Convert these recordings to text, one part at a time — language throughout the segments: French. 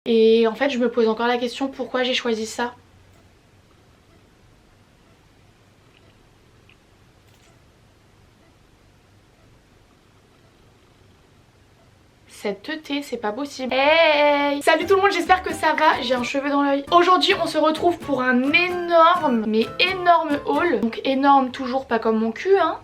Et en fait je me pose encore la question pourquoi j'ai choisi ça. Cette teuté, c'est pas possible. Hey! Salut tout le monde, j'espère que ça va. J'ai un cheveu dans l'œil. Aujourd'hui, on se retrouve pour un énorme, mais énorme haul. Donc énorme, toujours pas comme mon cul, hein.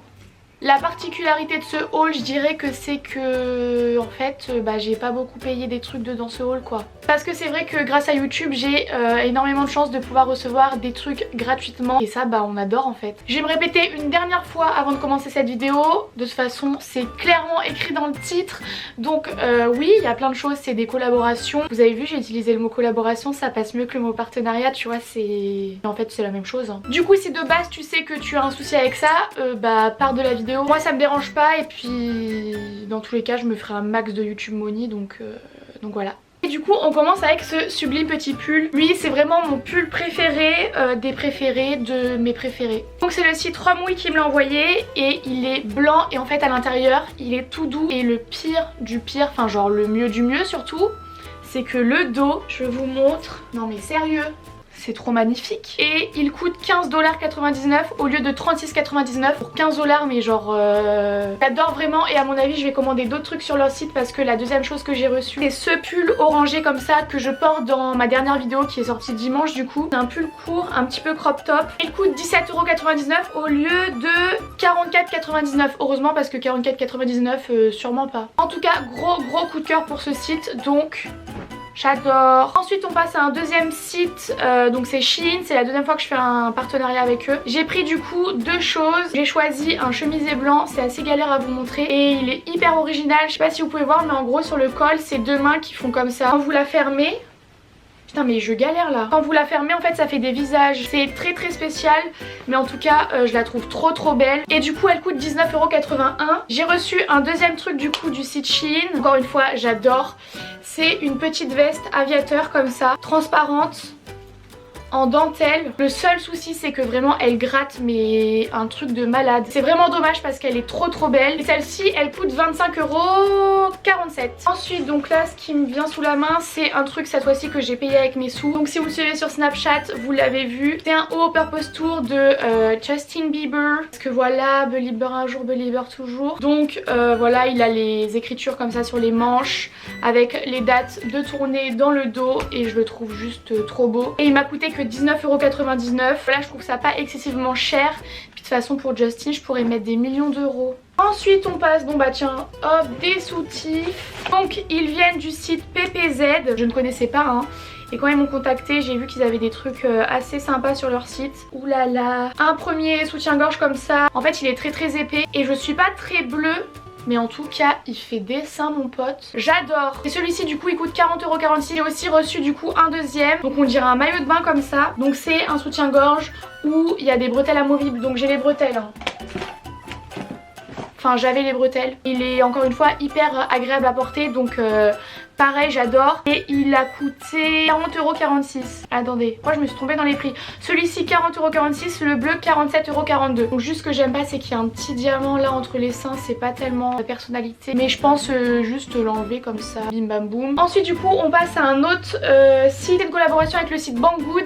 La particularité de ce haul, je dirais que c'est que en fait j'ai pas beaucoup payé des trucs dans ce haul quoi. Parce que c'est vrai que grâce à YouTube j'ai énormément de chance de pouvoir recevoir des trucs gratuitement. Et ça on adore en fait. Je vais me répéter une dernière fois avant de commencer cette vidéo. De toute façon c'est clairement écrit dans le titre. Donc oui il y a plein de choses, c'est des collaborations. Vous avez vu j'ai utilisé le mot collaboration, ça passe mieux que le mot partenariat tu vois, c'est... En fait c'est la même chose hein. Du coup si de base tu sais que tu as un souci avec ça, pars de la vidéo. Moi ça me dérange pas et puis dans tous les cas je me ferai un max de YouTube money donc voilà. Et du coup on commence avec ce sublime petit pull. Lui c'est vraiment mon pull préféré des préférés de mes préférés. Donc c'est le site Romwe qui me l'a envoyé et il est blanc et en fait à l'intérieur il est tout doux. Et le pire du pire, enfin genre le mieux du mieux surtout, c'est que le dos, je vous montre, non mais sérieux, c'est trop magnifique. Et il coûte 15,99$ au lieu de 36,99$ pour 15$, mais genre j'adore vraiment. Et à mon avis je vais commander d'autres trucs sur leur site parce que la deuxième chose que j'ai reçue c'est ce pull orangé comme ça que je porte dans ma dernière vidéo qui est sortie dimanche du coup. C'est un pull court, un petit peu crop top. Il coûte 17,99€ au lieu de 44,99€. Heureusement parce que 44,99€ sûrement pas. En tout cas gros coup de cœur pour ce site donc... J'adore. Ensuite on passe à un deuxième site, donc c'est Shein, c'est la deuxième fois que je fais un partenariat avec eux. J'ai pris du coup deux choses. J'ai choisi un chemisier blanc, c'est assez galère à vous montrer et il est hyper original. Je sais pas si vous pouvez voir mais en gros sur le col c'est deux mains qui font comme ça. Quand vous la fermez... Putain mais je galère là. Quand vous la fermez en fait ça fait des visages. C'est très spécial mais en tout cas je la trouve trop belle. Et du coup elle coûte 19,81€. J'ai reçu un deuxième truc du coup du site Shein. Encore une fois j'adore. C'est une petite veste aviateur comme ça, transparente, en dentelle. Le seul souci c'est que vraiment elle gratte mais un truc de malade. C'est vraiment dommage parce qu'elle est trop belle. Et celle-ci elle coûte 25,47€. Ensuite donc là ce qui me vient sous la main c'est un truc cette fois-ci que j'ai payé avec mes sous. Donc si vous me suivez sur Snapchat vous l'avez vu. C'est un haut purpose tour de Justin Bieber. Parce que voilà, Belieber un jour, Belieber toujours. Donc voilà il a les écritures comme ça sur les manches avec les dates de tournée dans le dos et je le trouve juste trop beau. Et il m'a coûté que 19,99€. Là je trouve ça pas excessivement cher. Puis de toute façon pour Justin je pourrais mettre des millions d'euros. Ensuite on passe, tiens, hop, des soutifs. Donc ils viennent du site PPZ. Je ne connaissais pas hein. Et quand ils m'ont contacté j'ai vu qu'ils avaient des trucs assez sympas sur leur site. Ouh là là. Un premier soutien-gorge comme ça. En fait il est très épais. Et je suis pas très bleue. Mais en tout cas il fait des seins mon pote. J'adore. Et celui-ci du coup il coûte 40,46€. J'ai aussi reçu du coup un deuxième. Donc on dirait un maillot de bain comme ça. Donc c'est un soutien-gorge où il y a des bretelles amovibles. Donc j'ai les bretelles hein. Enfin j'avais les bretelles. Il est encore une fois hyper agréable à porter. Donc pareil j'adore. Et il a coûté 40,46€. Attendez, pourquoi je me suis trompée dans les prix. Celui-ci 40,46€, le bleu 47,42€. Donc juste ce que j'aime pas c'est qu'il y a un petit diamant là entre les seins. C'est pas tellement la personnalité. Mais je pense juste l'enlever comme ça. Bim bam boum. Ensuite du coup on passe à un autre site de collaboration avec le site Banggood.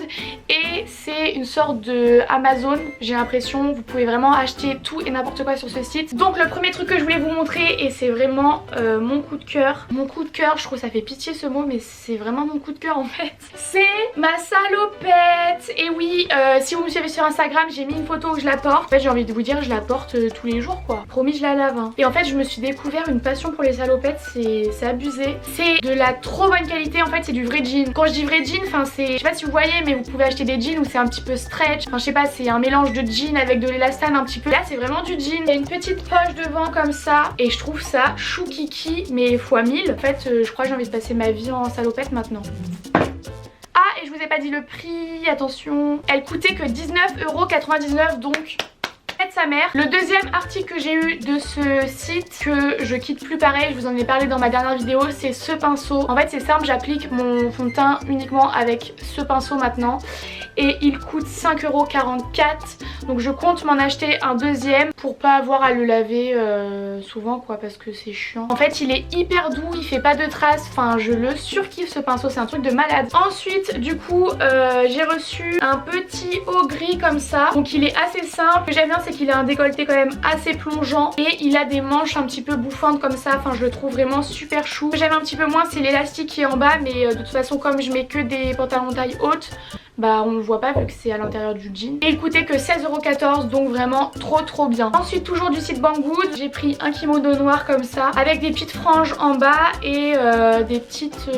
Et c'est une sorte de Amazon j'ai l'impression. Vous pouvez vraiment acheter tout et n'importe quoi sur ce site. Donc le premier truc que je voulais vous montrer et c'est vraiment mon coup de cœur. Mon coup de cœur, je trouve ça fait pitié ce mot mais c'est vraiment mon coup de cœur en fait. C'est ma salopette. Et oui si vous me suivez sur Instagram j'ai mis une photo où je la porte. En fait j'ai envie de vous dire je la porte tous les jours quoi. Promis je la lave hein. Et en fait je me suis découvert une passion pour les salopettes. C'est abusé. C'est de la trop bonne qualité en fait. C'est du vrai jean. Quand je dis vrai jean enfin c'est, je sais pas si vous voyez mais vous pouvez acheter des jeans où c'est un petit peu stretch. Enfin je sais pas, c'est un mélange de jean avec de l'élastane un petit peu. Là c'est vraiment du jean. Il y a une petite poche devant comme ça et je trouve ça chou kiki mais fois 1000. En fait je crois que j'ai envie de passer ma vie en salopette maintenant. Ah et je vous ai pas dit le prix, attention. Elle coûtait que 19,99€ donc de sa mère. Le deuxième article que j'ai eu de ce site, que je quitte plus pareil, je vous en ai parlé dans ma dernière vidéo, c'est ce pinceau. En fait c'est simple, j'applique mon fond de teint uniquement avec ce pinceau maintenant. Et il coûte 5,44 €. Donc je compte m'en acheter un deuxième pour pas avoir à le laver souvent quoi, parce que c'est chiant. En fait il est hyper doux, il fait pas de traces, enfin je le surkiffe ce pinceau, c'est un truc de malade. Ensuite du coup j'ai reçu un petit haut gris comme ça. Donc il est assez simple. Ce que j'aime bien c'est qu'il a un décolleté quand même assez plongeant et il a des manches un petit peu bouffantes comme ça. Enfin je le trouve vraiment super chou. Ce que j'aime un petit peu moins c'est l'élastique qui est en bas, mais de toute façon comme je mets que des pantalons taille haute, bah on le voit pas vu que c'est à l'intérieur du jean. Et il coûtait que 16,14 €, donc vraiment trop bien. Ensuite toujours du site Banggood, j'ai pris un kimono noir comme ça avec des petites franges en bas et des petites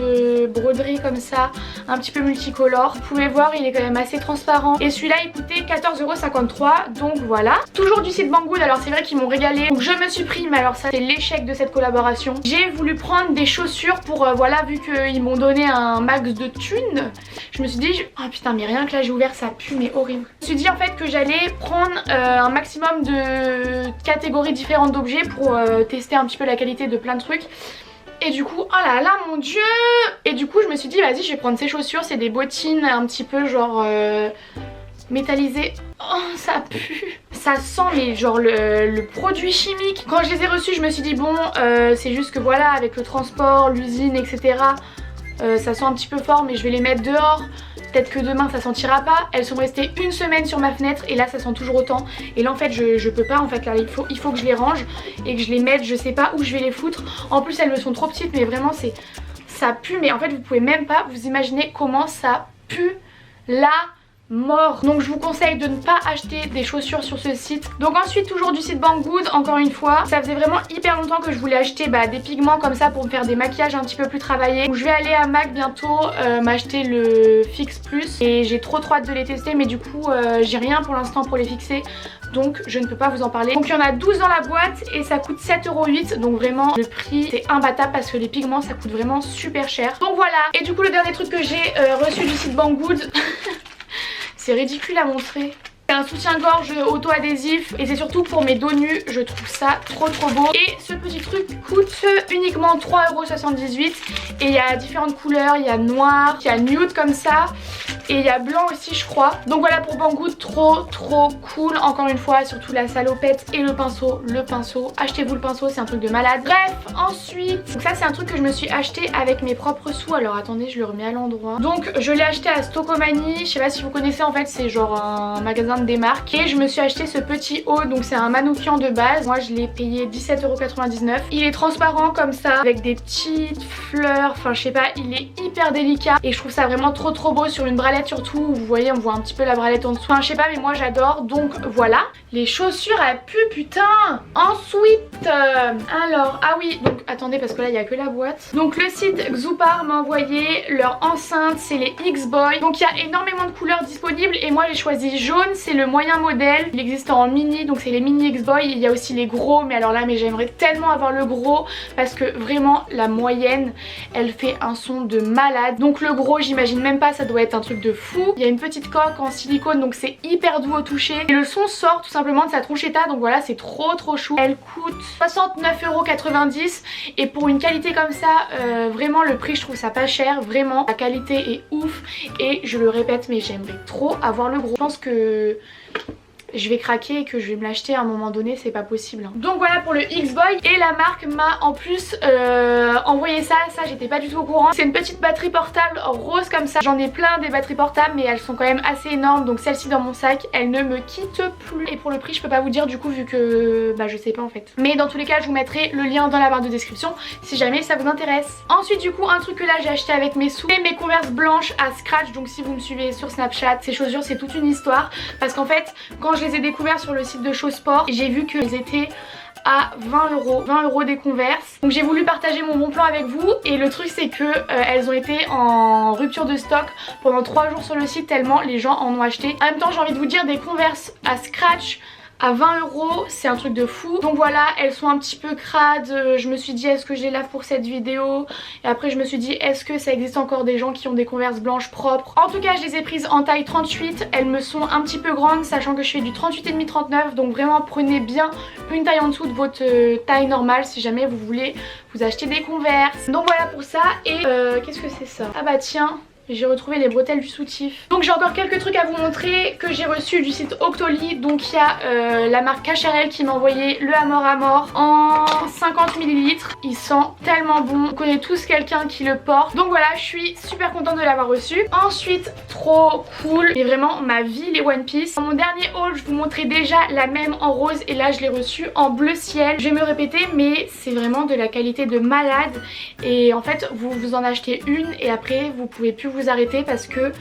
broderies comme ça, un petit peu multicolore. Vous pouvez voir il est quand même assez transparent et celui-là il coûtait 14,53 €, donc voilà. Toujours du site Banggood, alors c'est vrai qu'ils m'ont régalé, donc je me suis pris, mais alors ça c'est l'échec de cette collaboration. J'ai voulu prendre des chaussures pour voilà, vu qu'ils m'ont donné un max de thunes, je me suis dit oh putain mais rien que là j'ai ouvert ça pue mais horrible. Je me suis dit en fait que j'allais prendre un maximum de catégories différentes d'objets pour tester un petit peu la qualité de plein de trucs. Et du coup, oh là là mon dieu. Et du coup je me suis dit vas-y je vais prendre ces chaussures, c'est des bottines un petit peu genre métallisées. Oh ça pue. Ça sent mais genre le produit chimique. Quand je les ai reçus je me suis dit bon c'est juste que voilà avec le transport, l'usine etc. Ça sent un petit peu fort mais je vais les mettre dehors. Peut-être que demain ça sentira pas. Elles sont restées une semaine sur ma fenêtre et là ça sent toujours autant. Et là en fait je peux pas en fait là, il faut que je les range et que je les mette, je sais pas où je vais les foutre. En plus elles me sont trop petites mais vraiment ça pue, mais en fait vous pouvez même pas vous imaginer comment ça pue la mort. Donc je vous conseille de ne pas acheter des chaussures sur ce site. Donc ensuite toujours du site Banggood, encore une fois ça faisait vraiment hyper longtemps que je voulais acheter des pigments comme ça pour me faire des maquillages un petit peu plus travaillés. Donc je vais aller à MAC bientôt m'acheter le Fix Plus et j'ai trop hâte de les tester, mais du coup j'ai rien pour l'instant pour les fixer, donc je ne peux pas vous en parler. Donc il y en a 12 dans la boîte et ça coûte 7,08 €, donc vraiment le prix c'est imbattable parce que les pigments ça coûte vraiment super cher. Donc voilà. Et du coup le dernier truc que j'ai reçu du site Banggood c'est ridicule à montrer. C'est un soutien-gorge auto-adhésif et c'est surtout pour mes dos nus, je trouve ça trop beau. Et ce petit truc coûte uniquement 3,78 € et il y a différentes couleurs, il y a noir, il y a nude comme ça et il y a blanc aussi je crois. Donc voilà pour Banggood, trop cool encore une fois, surtout la salopette et le pinceau. Achetez-vous le pinceau, c'est un truc de malade. Bref, ensuite, donc ça c'est un truc que je me suis acheté avec mes propres sous. Alors attendez, je le remets à l'endroit. Donc je l'ai acheté à Stocomanie, je sais pas si vous connaissez, en fait c'est genre un magasin de démarque. Et je me suis acheté ce petit haut, donc c'est un manoukian de base. Moi je l'ai payé 17,99 €. Il est transparent comme ça avec des petites fleurs, enfin je sais pas, il est hyper délicat et je trouve ça vraiment trop beau sur une bralette surtout. Vous voyez, on voit un petit peu la bralette en dessous. Enfin je sais pas mais moi j'adore, donc voilà. Les chaussures elles puent putain. Ensuite alors ah oui, donc attendez parce que là il y a que la boîte. Donc le site Xoupar m'a envoyé leur enceinte, c'est les X-Boy. Donc il y a énormément de couleurs disponibles et moi j'ai choisi jaune, c'est le moyen modèle. Il existe en mini, donc c'est les mini X-Boy. Il y a aussi les gros, mais alors là mais j'aimerais tellement avoir le gros parce que vraiment la moyenne elle fait un son de malade. Donc le gros j'imagine même pas, ça doit être un truc de fou. Il y a une petite coque en silicone donc c'est hyper doux au toucher et le son sort tout simplement de sa tronchetta, donc voilà c'est trop chou. Elle coûte 69,90 € et pour une qualité comme ça vraiment le prix je trouve ça pas cher, vraiment la qualité est ouf et je le répète mais j'aimerais trop avoir le gros. Je pense que je vais craquer et que je vais me l'acheter à un moment donné, c'est pas possible. Donc voilà pour le X-Boy et la marque m'a en plus envoyé ça j'étais pas du tout au courant. C'est une petite batterie portable rose comme ça. J'en ai plein des batteries portables mais elles sont quand même assez énormes, donc celle-ci dans mon sac elle ne me quitte plus. Et pour le prix je peux pas vous dire du coup vu que je sais pas en fait. Mais dans tous les cas je vous mettrai le lien dans la barre de description si jamais ça vous intéresse. Ensuite du coup un truc que là j'ai acheté avec mes sous, c'est mes Converse blanches à scratch. Donc si vous me suivez sur Snapchat, ces chaussures c'est toute une histoire parce qu'en fait quand je les ai découverts sur le site de Chausport, j'ai vu qu'ils étaient à 20 € des Converse. Donc j'ai voulu partager mon bon plan avec vous et le truc c'est que elles ont été en rupture de stock pendant 3 jours sur le site tellement les gens en ont acheté. En même temps j'ai envie de vous dire des Converse à scratch à 20 €, c'est un truc de fou. Donc voilà, elles sont un petit peu crades. Je me suis dit est-ce que je les lave pour cette vidéo, et après je me suis dit est-ce que ça existe encore des gens qui ont des Converse blanches propres. En tout cas je les ai prises en taille 38, elles me sont un petit peu grandes sachant que je fais du 38,5-39, donc vraiment prenez bien une taille en dessous de votre taille normale si jamais vous voulez vous acheter des Converse. Donc voilà pour ça. Et qu'est-ce que c'est ça? Ah bah tiens, j'ai retrouvé les bretelles du soutif. Donc j'ai encore quelques trucs à vous montrer que j'ai reçu du site Octoly. Donc il y a la marque Cacharel qui m'a envoyé le Amor Amor en 50 ml. Il sent tellement bon. On connaît tous quelqu'un qui le porte. Donc voilà, je suis super contente de l'avoir reçu. Ensuite, trop cool. Et vraiment ma vie les One Piece. Dans mon dernier haul, je vous montrais déjà la même en rose. Et là je l'ai reçue en bleu ciel. Je vais me répéter mais c'est vraiment de la qualité de malade. Et en fait vous en achetez une et après vous pouvez plus vous arrêter parce que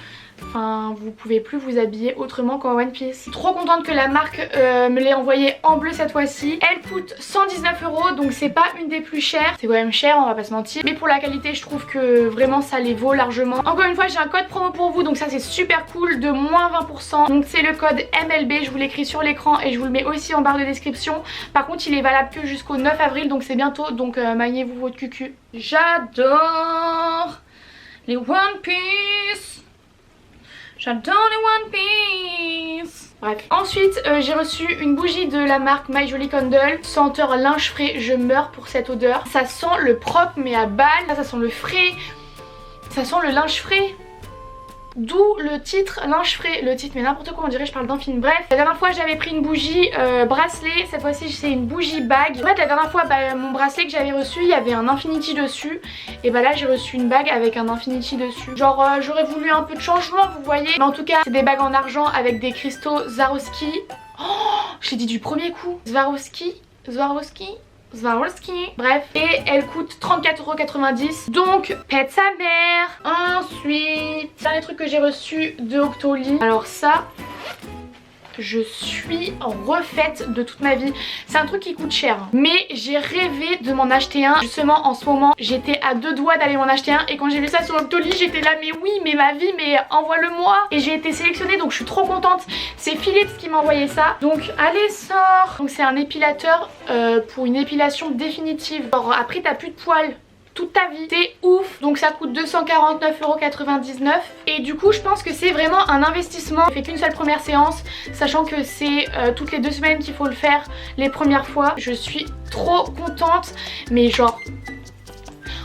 vous pouvez plus vous habiller autrement qu'en One Piece. Trop contente que la marque me l'ait envoyé en bleu cette fois-ci. Elle coûte 119 €, donc c'est pas une des plus chères. C'est quand même cher, on va pas se mentir, mais pour la qualité je trouve que vraiment ça les vaut largement. Encore une fois j'ai un code promo pour vous, donc ça c'est super cool, de moins 20%. Donc c'est le code MLB, je vous l'écris sur l'écran et je vous le mets aussi en barre de description. Par contre il est valable que jusqu'au 9 avril, donc c'est bientôt, donc maniez-vous votre cucu. J'adore les One Piece. J'adore les One Piece. Bref. Ensuite j'ai reçu une bougie de la marque My Jolly Candle. Senteur linge frais, je meurs pour cette odeur. Ça sent le propre mais à balle. Ça sent le frais. Ça sent le linge frais. D'où le titre linge frais. Le titre mais n'importe quoi, on dirait je parle d'un film. Bref, la dernière fois j'avais pris une bougie bracelet. Cette fois-ci c'est une bougie bague. En fait la dernière fois mon bracelet que j'avais reçu il y avait un infinity dessus. Et bah là j'ai reçu une bague avec un infinity dessus. Genre j'aurais voulu un peu de changement vous voyez. Mais en tout cas c'est des bagues en argent avec des cristaux Swarovski. Oh, j'ai dit du premier coup. Swarovski. Bref, et elle coûte 34,90 €. Donc pète sa mère. Ensuite, dernier truc que j'ai reçu de Octoly. Alors ça, je suis refaite de toute ma vie. C'est un truc qui coûte cher, mais j'ai rêvé de m'en acheter un. Justement en ce moment j'étais à deux doigts d'aller m'en acheter un. Et quand j'ai vu ça sur Octoly j'étais là mais oui mais ma vie mais envoie-le-moi. Et j'ai été sélectionnée donc je suis trop contente. C'est Philips qui m'a envoyé ça. Donc allez sors. Donc c'est un épilateur pour une épilation définitive. Alors après t'as plus de poils toute ta vie, c'est ouf. Donc ça coûte 249,99 €. Et du coup je pense que c'est vraiment un investissement. J'ai fait qu'une seule première séance, sachant que c'est toutes les 2 semaines qu'il faut le faire les premières fois. Je suis trop contente. Mais genre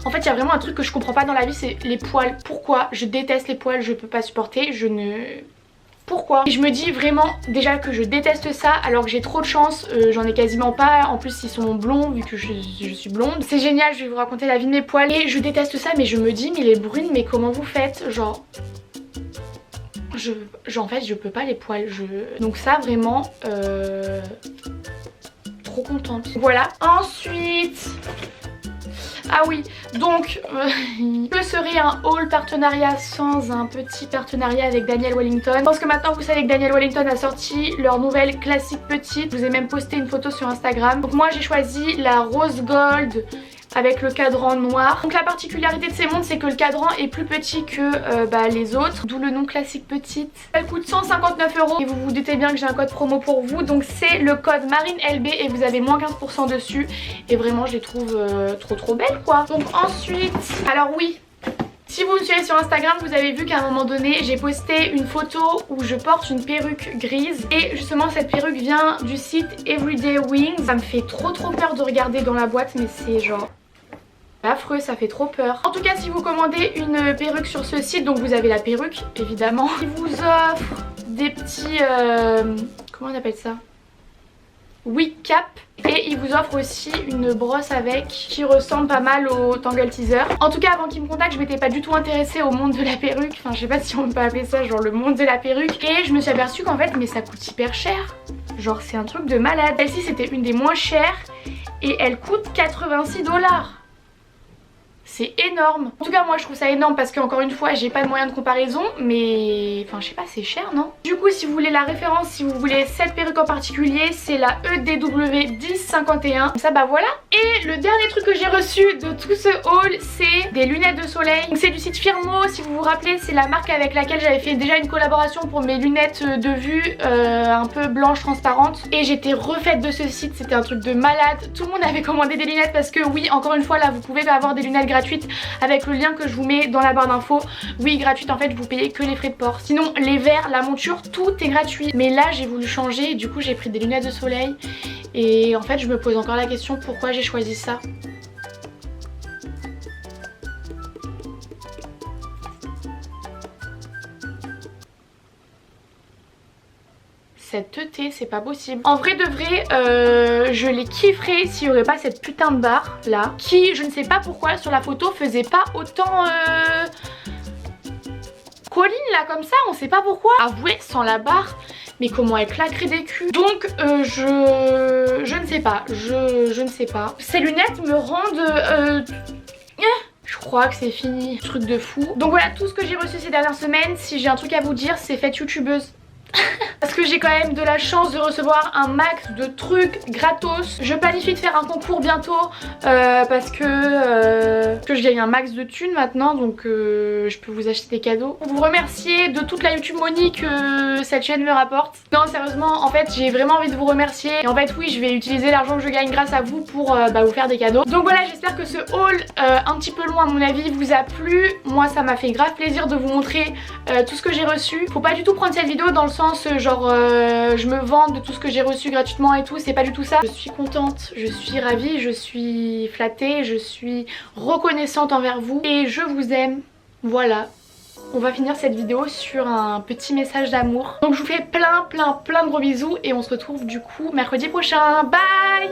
en fait il y a vraiment un truc que je comprends pas dans la vie, c'est les poils. Pourquoi? Je déteste les poils, je peux pas supporter. Pourquoi? Et je me dis vraiment déjà que je déteste ça alors que j'ai trop de chance, j'en ai quasiment pas. En plus ils sont blonds vu que je suis blonde. C'est génial, je vais vous raconter la vie de mes poils. Et je déteste ça mais je me dis mais les brunes mais comment vous faites? Genre en fait je peux pas les poils. Donc ça vraiment trop contente. Voilà. Ensuite ah oui, donc que serait un haul partenariat sans un petit partenariat avec Daniel Wellington? Je pense que maintenant vous savez que Daniel Wellington a sorti leur nouvelle classique petite. Je vous ai même posté une photo sur Instagram. Donc moi j'ai choisi la rose gold avec le cadran noir. Donc la particularité de ces montres c'est que le cadran est plus petit que les autres, d'où le nom classique petite. Elle coûte 159 € et vous vous doutez bien que j'ai un code promo pour vous, donc c'est le code MarineLB et vous avez moins 15% dessus. Et vraiment je les trouve trop belles quoi. Donc ensuite, alors oui, si vous me suivez sur Instagram, vous avez vu qu'à un moment donné j'ai posté une photo où je porte une perruque grise. Et justement cette perruque vient du site Everyday Wings. Ça me fait trop peur de regarder dans la boîte, mais c'est genre affreux, ça fait trop peur. En tout cas si vous commandez une perruque sur ce site, donc vous avez la perruque évidemment. Ils vous offrent des petits comment on appelle ça, wig cap. Et il vous offre aussi une brosse avec qui ressemble pas mal au Tangle Teaser. En tout cas avant qu'il me contacte je m'étais pas du tout intéressée au monde de la perruque. Enfin je sais pas si on peut appeler ça genre le monde de la perruque. Et je me suis aperçue qu'en fait mais ça coûte hyper cher. Genre c'est un truc de malade. Celle-ci c'était une des moins chères et elle coûte 86 $. C'est énorme. En tout cas moi je trouve ça énorme parce que encore une fois j'ai pas de moyen de comparaison, mais enfin je sais pas, c'est cher non? Du coup si vous voulez la référence, si vous voulez cette perruque en particulier, c'est la EDW 1051. Ça bah voilà. Et le dernier truc que j'ai reçu de tout ce haul, c'est des lunettes de soleil. Donc c'est du site Firmo, si vous vous rappelez, c'est la marque avec laquelle j'avais fait déjà une collaboration pour mes lunettes de vue un peu blanches transparentes. Et j'étais refaite de ce site, c'était un truc de malade. Tout le monde avait commandé des lunettes parce que oui, encore une fois là vous pouvez avoir des lunettes gratuites avec le lien que je vous mets dans la barre d'infos. Oui, gratuite en fait, vous payez que les frais de port. Sinon les verres, la monture, tout est gratuit. Mais là j'ai voulu changer et du coup j'ai pris des lunettes de soleil. Et en fait je me pose encore la question pourquoi j'ai choisi ça. Cette teuté, c'est pas possible. En vrai de vrai, je les kifferais s'il y aurait pas cette putain de barre là, qui, je ne sais pas pourquoi, sur la photo faisait pas autant colline là comme ça, on sait pas pourquoi. Avouez, sans la barre, mais comment elle claquerait des culs. Donc je ne sais pas, je ne sais pas. Ces lunettes me rendent... Je crois que c'est fini, truc de fou. Donc voilà tout ce que j'ai reçu ces dernières semaines. Si j'ai un truc à vous dire, c'est faites youtubeuse. Parce que j'ai quand même de la chance de recevoir un max de trucs gratos. Je planifie de faire un concours bientôt parce que je gagne un max de thunes maintenant, donc je peux vous acheter des cadeaux. Pour vous remercier de toute la YouTube money que cette chaîne me rapporte. Non sérieusement en fait j'ai vraiment envie de vous remercier. Et en fait oui je vais utiliser l'argent que je gagne grâce à vous pour vous faire des cadeaux. Donc voilà, j'espère que ce haul un petit peu long à mon avis vous a plu. Moi ça m'a fait grave plaisir de vous montrer tout ce que j'ai reçu. Faut pas du tout prendre cette vidéo dans le sens genre je me vante de tout ce que j'ai reçu gratuitement et tout, c'est pas du tout ça. Je suis contente, je suis ravie, je suis flattée, je suis reconnaissante envers vous et je vous aime. Voilà. On va finir cette vidéo sur un petit message d'amour. Donc je vous fais plein de gros bisous et on se retrouve du coup mercredi prochain. Bye!